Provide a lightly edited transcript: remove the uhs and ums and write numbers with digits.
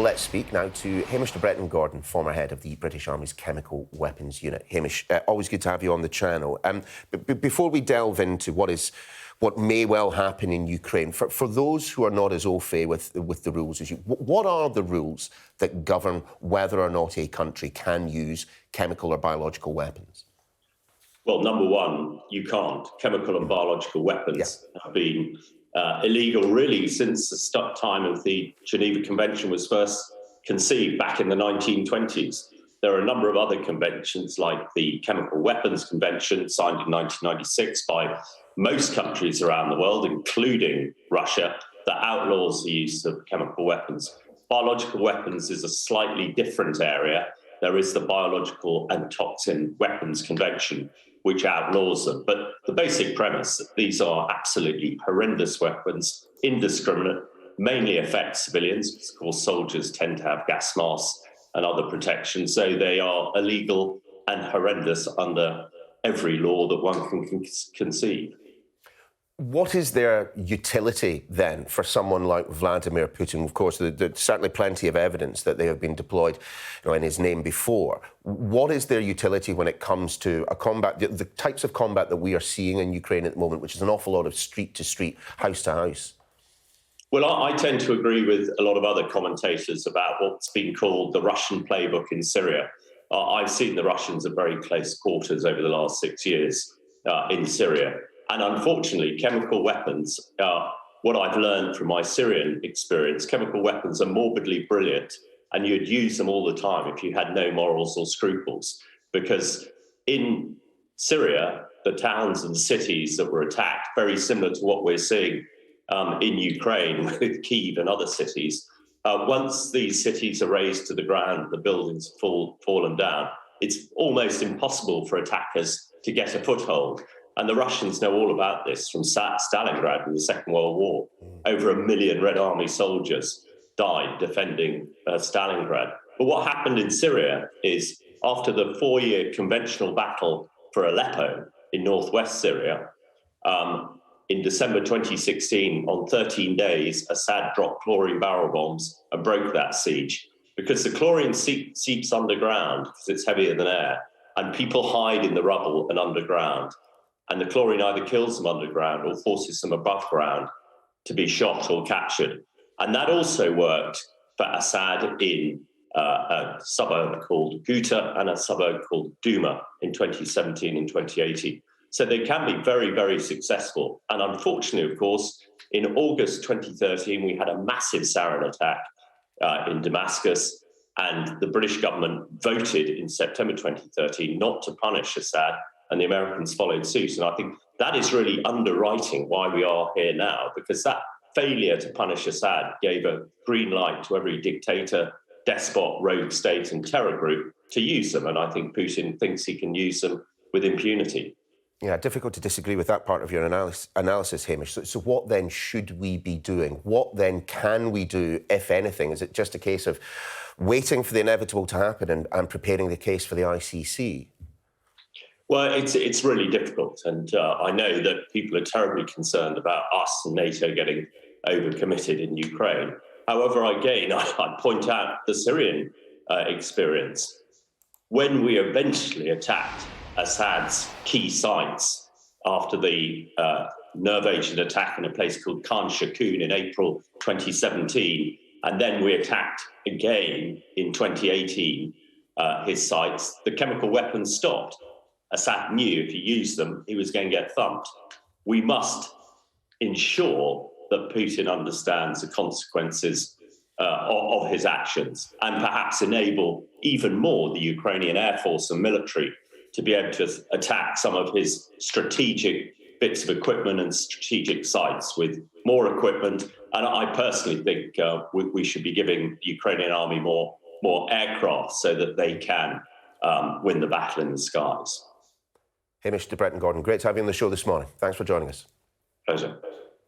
let's speak now to Hamish De Bretton-Gordon, former head of the British Army's Chemical Weapons Unit. Hamish, always good to have you on the channel. But before we delve into what may well happen in Ukraine, for those who are not as au fait with the rules as you, what are the rules that govern whether or not a country can use chemical or biological weapons? Well, number one, you can't. Chemical and biological weapons have been illegal really since the time of the Geneva Convention was first conceived back in the 1920s. There are a number of other conventions like the Chemical Weapons Convention signed in 1996 by most countries around the world, including Russia, that outlaws the use of chemical weapons. Biological weapons is a slightly different area. There is the Biological and Toxin Weapons Convention, which outlaws them. But the basic premise that these are absolutely horrendous weapons, indiscriminate, mainly affect civilians, because of course soldiers tend to have gas masks and other protection, so they are illegal and horrendous under every law that one can conceive. What is their utility, then, for someone like Vladimir Putin? Of course, there's certainly plenty of evidence that they have been deployed in his name before. What is their utility when it comes to a combat, the types of combat that we are seeing in Ukraine at the moment, which is an awful lot of street-to-street, house-to-house? Well, I tend to agree with a lot of other commentators about what's been called the Russian playbook in Syria. I've seen the Russians at very close quarters over the last 6 years in Syria. And unfortunately, chemical weapons, what I've learned from my Syrian experience, chemical weapons are morbidly brilliant, and you'd use them all the time if you had no morals or scruples. Because in Syria, the towns and cities that were attacked, very similar to what we're seeing in Ukraine with Kyiv and other cities, once these cities are razed to the ground, the buildings have fallen down, it's almost impossible for attackers to get a foothold. And the Russians know all about this from Stalingrad in the Second World War. Over 1 million Red Army soldiers died defending Stalingrad. But what happened in Syria is after the 4-year conventional battle for Aleppo in northwest Syria, in December 2016, on 13 days, Assad dropped chlorine barrel bombs and broke that siege. Because the chlorine seeps underground, because it's heavier than air, and people hide in the rubble and underground. And the chlorine either kills them underground or forces them above ground to be shot or captured. And that also worked for Assad in a suburb called Ghouta and a suburb called Douma in 2017 and 2018. So they can be very, very successful. And unfortunately, of course, in August 2013, we had a massive sarin attack in Damascus, and the British government voted in September 2013 not to punish Assad, and the Americans followed suit. And I think that is really underwriting why we are here now, because that failure to punish Assad gave a green light to every dictator, despot, rogue state and terror group to use them. And I think Putin thinks he can use them with impunity. Yeah, difficult to disagree with that part of your analysis, Hamish. So what then should we be doing? What then can we do, if anything? Is it just a case of waiting for the inevitable to happen and preparing the case for the ICC? Well, it's really difficult. And I know that people are terribly concerned about us and NATO getting overcommitted in Ukraine. However, again, I point out the Syrian experience. When we eventually attacked Assad's key sites after the nerve agent attack in a place called Khan Shaykhun in April 2017, and then we attacked again in 2018 his sites, the chemical weapons stopped. Assad knew if he used them, he was going to get thumped. We must ensure that Putin understands the consequences of his actions, and perhaps enable even more the Ukrainian Air Force and military to be able to attack some of his strategic bits of equipment and strategic sites with more equipment. And I personally think we should be giving the Ukrainian army more aircraft so that they can win the battle in the skies. Hamish De Bretton-Gordon, great to have you on the show this morning. Thanks for joining us. Pleasure.